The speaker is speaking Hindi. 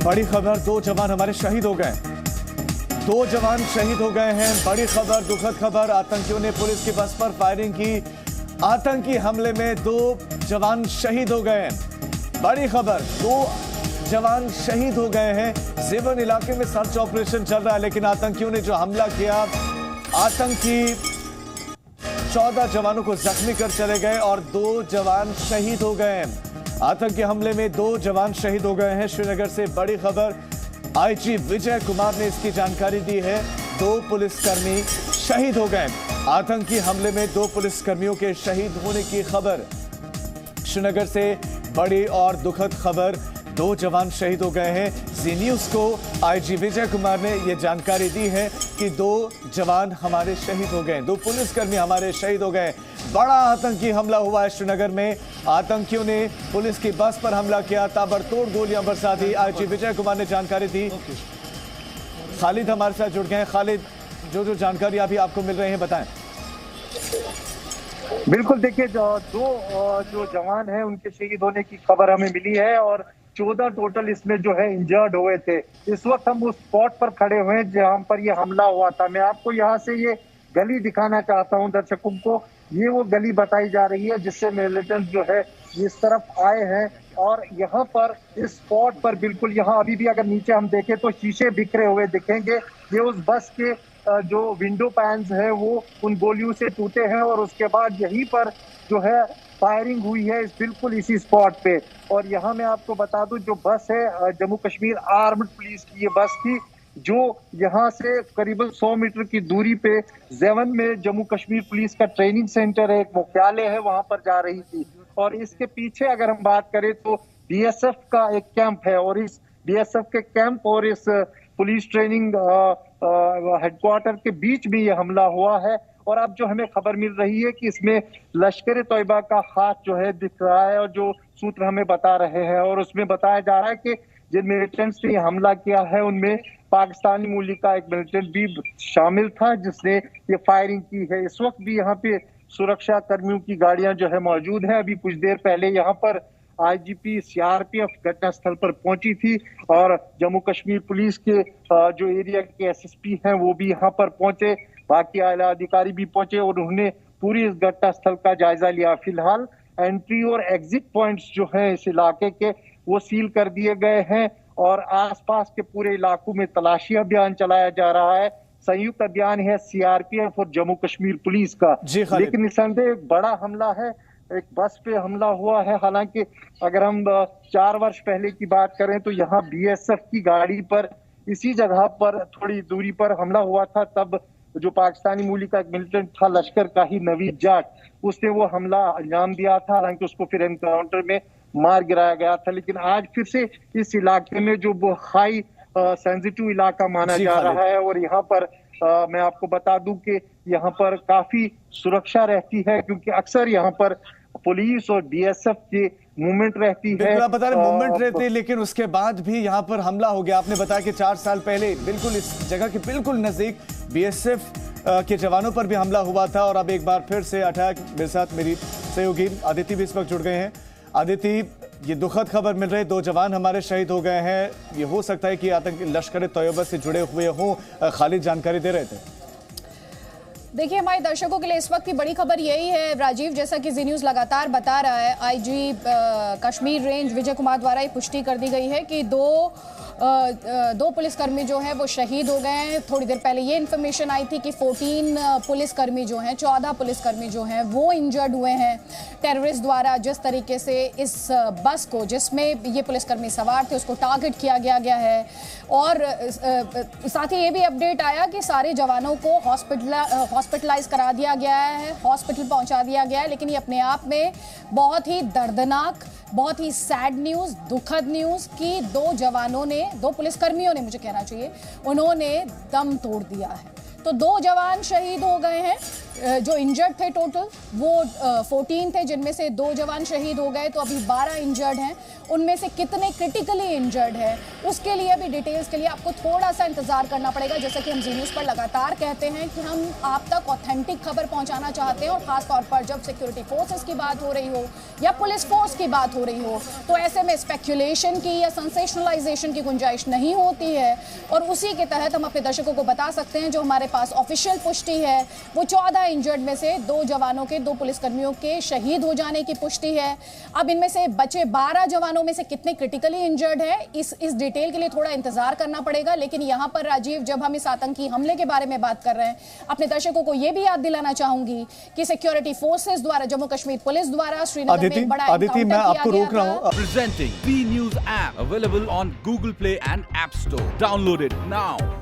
बड़ी खबर, 2 जवान हमारे शहीद हो गए। 2 जवान शहीद हो गए हैं। बड़ी खबर, दुखद खबर। आतंकियों ने पुलिस की बस पर फायरिंग की। आतंकी हमले में 2 जवान शहीद हो गए हैं। बड़ी खबर, 2 जवान शहीद हो गए हैं। जेवन इलाके में सर्च ऑपरेशन चल रहा है, लेकिन आतंकियों ने जो हमला किया, आतंकी 14 जवानों को जख्मी कर चले गए और 2 जवान शहीद हो गए हैं। आतंकी हमले में 2 जवान शहीद हो गए हैं। श्रीनगर से बड़ी खबर, आईजी विजय कुमार ने इसकी जानकारी दी है। 2 पुलिसकर्मी शहीद हो गए। आतंकी हमले में 2 पुलिसकर्मियों के शहीद होने की खबर। श्रीनगर से बड़ी और दुखद खबर, 2 जवान शहीद हो गए हैं। जी न्यूज को आईजी विजय कुमार ने यह जानकारी दी है कि 2 जवान हमारे शहीद हो गए, 2 पुलिसकर्मी हमारे शहीद हो गए। बड़ा आतंकी हमला हुआ है श्रीनगर में। आतंकियों ने पुलिस की बस पर हमला किया, ताबड़तोड़ गोलियां बरसा दी। आईजी विजय कुमार ने जानकारी दी। खालिद हमारे साथ जुड़ गए हैं। खालिद, जो जानकारी अभी आपको मिल रही है बताएं। बिल्कुल, देखिए जो जवान हैं उनके शहीद होने की खबर हमें मिली है और 14 टोटल इसमें जो है इंजर्ड हुए थे। इस वक्त हम उस स्पॉट पर खड़े हुए हैं जहां पर ये हमला हुआ था। मैं आपको यहां से ये गली दिखाना चाहता हूं दर्शकों को। ये वो गली बताई जा रही है जिससे मिलिटेंट जो है इस तरफ आए हैं और यहाँ पर इस स्पॉट पर बिल्कुल यहाँ अभी भी अगर नीचे हम देखें तो शीशे बिखरे हुए दिखेंगे। ये उस बस के जो विंडो पैन्स है वो उन गोलियों से टूटे हैं और उसके बाद यहीं पर जो है फायरिंग हुई है बिल्कुल इसी स्पॉट पे। और यहाँ मैं आपको बता दूं, जो बस है जम्मू कश्मीर आर्म्ड पुलिस की ये बस थी, जो यहाँ से करीबन 100 मीटर की दूरी पे जेवन में जम्मू कश्मीर पुलिस का ट्रेनिंग सेंटर है, एक मुख्यालय है, वहां पर जा रही थी। और इसके पीछे अगर हम बात करें तो बीएसएफ का एक कैंप है और इस बीएसएफ के कैंप और इस पुलिस ट्रेनिंग हेडक्वार्टर के बीच में ये हमला हुआ है। और अब जो हमें खबर मिल रही है कि इसमें लश्कर तैयबा का हाथ जो है दिख रहा है और जो सूत्र हमें बता रहे हैं और उसमें बताया जा रहा है कि जिन मिलिटेंट्स ने हमला किया है उनमें पाकिस्तानी मूल्य का एक मिलिटेंट भी शामिल था जिसने ये फायरिंग की है। इस वक्त भी यहाँ पे सुरक्षा कर्मियों की गाड़ियां जो है मौजूद है। अभी कुछ देर पहले यहाँ पर आईजीपी सीआरपीएफ घटनास्थल पर पहुंची थी और जम्मू कश्मीर पुलिस के जो एरिया के एसएसपी हैं वो भी यहाँ पर पहुंचे, बाकी आला अधिकारी भी पहुंचे और उन्होंने पूरी इस घटनास्थल का जायजा लिया। फिलहाल एंट्री और एग्जिट पॉइंट्स जो हैं इस इलाके के वो सील कर दिए गए हैं और आसपास के पूरे इलाकों में तलाशी अभियान चलाया जा रहा है। संयुक्त अभियान है सीआरपीएफ और जम्मू कश्मीर पुलिस का। लेकिन निसंदेह एक बड़ा हमला है, एक बस पे हमला हुआ है। हालांकि अगर हम 4 वर्ष पहले की बात करें तो यहाँ बीएसएफ की गाड़ी पर इसी जगह पर थोड़ी दूरी पर हमला हुआ था। तब जो पाकिस्तानी मूल्य का एक मिलिटेंट था लश्कर का ही नवीद जाट, उसने वो हमला अंजाम दिया था। हालांकि उसको फिर एनकाउंटर में मार गिराया गया था। लेकिन आज फिर से इस इलाके में जो वो हाई सेंसिटिव इलाका माना जा रहा है और यहाँ पर मैं आपको बता दूं कि यहाँ पर काफी सुरक्षा रहती है क्योंकि अक्सर यहाँ पर पुलिस और बीएसएफ की मूवमेंट रहती है। आप बता रहे मूवमेंट रहती है, लेकिन उसके बाद भी यहाँ पर हमला हो गया। आपने बताया कि 4 साल पहले बिल्कुल इस जगह के बिल्कुल नजदीक बीएसएफ के जवानों पर भी हमला हुआ था और अब एक बार फिर से अटैक। मेरे साथ मेरी सहयोगी आदिति भी इस वक्त जुड़ गए हैं। आदिति, ये दुखद खबर मिल रही है, 2 जवान हमारे शहीद हो गए हैं। ये हो सकता है कि आतंकी लश्कर तैयबा से जुड़े हुए हों। खालिद जानकारी दे रहे थे। देखिए, हमारे दर्शकों के लिए इस वक्त की बड़ी खबर यही है राजीव, जैसा कि जी न्यूज़ लगातार बता रहा है, आईजी कश्मीर रेंज विजय कुमार द्वारा ये पुष्टि कर दी गई है कि 2 पुलिसकर्मी जो हैं वो शहीद हो गए हैं। थोड़ी देर पहले ये इन्फॉर्मेशन आई थी कि 14 पुलिसकर्मी जो हैं, 14 पुलिसकर्मी जो हैं वो इंजर्ड हुए हैं टेररिस्ट द्वारा। जिस तरीके से इस बस को जिसमें ये पुलिसकर्मी सवार थे उसको टारगेट किया गया है। और साथ ही ये भी अपडेट आया कि सारे जवानों को हॉस्पिटलाइज करा दिया गया है, हॉस्पिटल पहुंचा दिया गया है। लेकिन ये अपने आप में बहुत ही दर्दनाक, बहुत ही सैड न्यूज़, दुखद न्यूज़ कि 2 जवानों ने, 2 पुलिसकर्मियों ने, मुझे कहना चाहिए, उन्होंने दम तोड़ दिया है। तो 2 जवान शहीद हो गए हैं। जो इंजर्ड थे टोटल वो 14 थे, जिनमें से 2 जवान शहीद हो गए, तो अभी 12 इंजर्ड हैं। उनमें से कितने क्रिटिकली इंजर्ड है, उसके लिए भी डिटेल्स के लिए आपको थोड़ा सा इंतजार करना पड़ेगा। जैसे कि हम जी न्यूज़ पर लगातार कहते हैं कि हम आप तक ऑथेंटिक खबर पहुंचाना चाहते हैं, और खासतौर पर जब सिक्योरिटी फोर्सेस की बात हो रही हो या पुलिस फोर्स की बात हो रही हो, तो ऐसे में स्पेक्युलेशन की या सेंसेशनलाइजेशन की गुंजाइश नहीं होती है। और उसी के तहत हम अपने दर्शकों को बता सकते हैं, जो हमारे पास ऑफिशियल पुष्टि है वो 14 इंजर्ड में से 2 जवानों के, 2 पुलिसकर्मियों के शहीद हो जाने की पुष्टि है। अब इनमें से बचे 12 जवानों में से कितने क्रिटिकली इंजर्ड है, इस डिटेल के लिए थोड़ा इंतजार करना पड़ेगा। लेकिन यहां पर राजीव, जब हम इस आतंकी हमले के बारे में बात कर रहे हैं, अपने दर्शकों को यह भी याद दिलाना चाहूंगी कि सिक्योरिटी फोर्सेस द्वारा, जम्मू कश्मीर पुलिस द्वारा श्रीनगर में एक बड़ा आदिति, मैं आपको रोक रहा हूं। Presenting B News app available on Google Play and App Store. Download it now.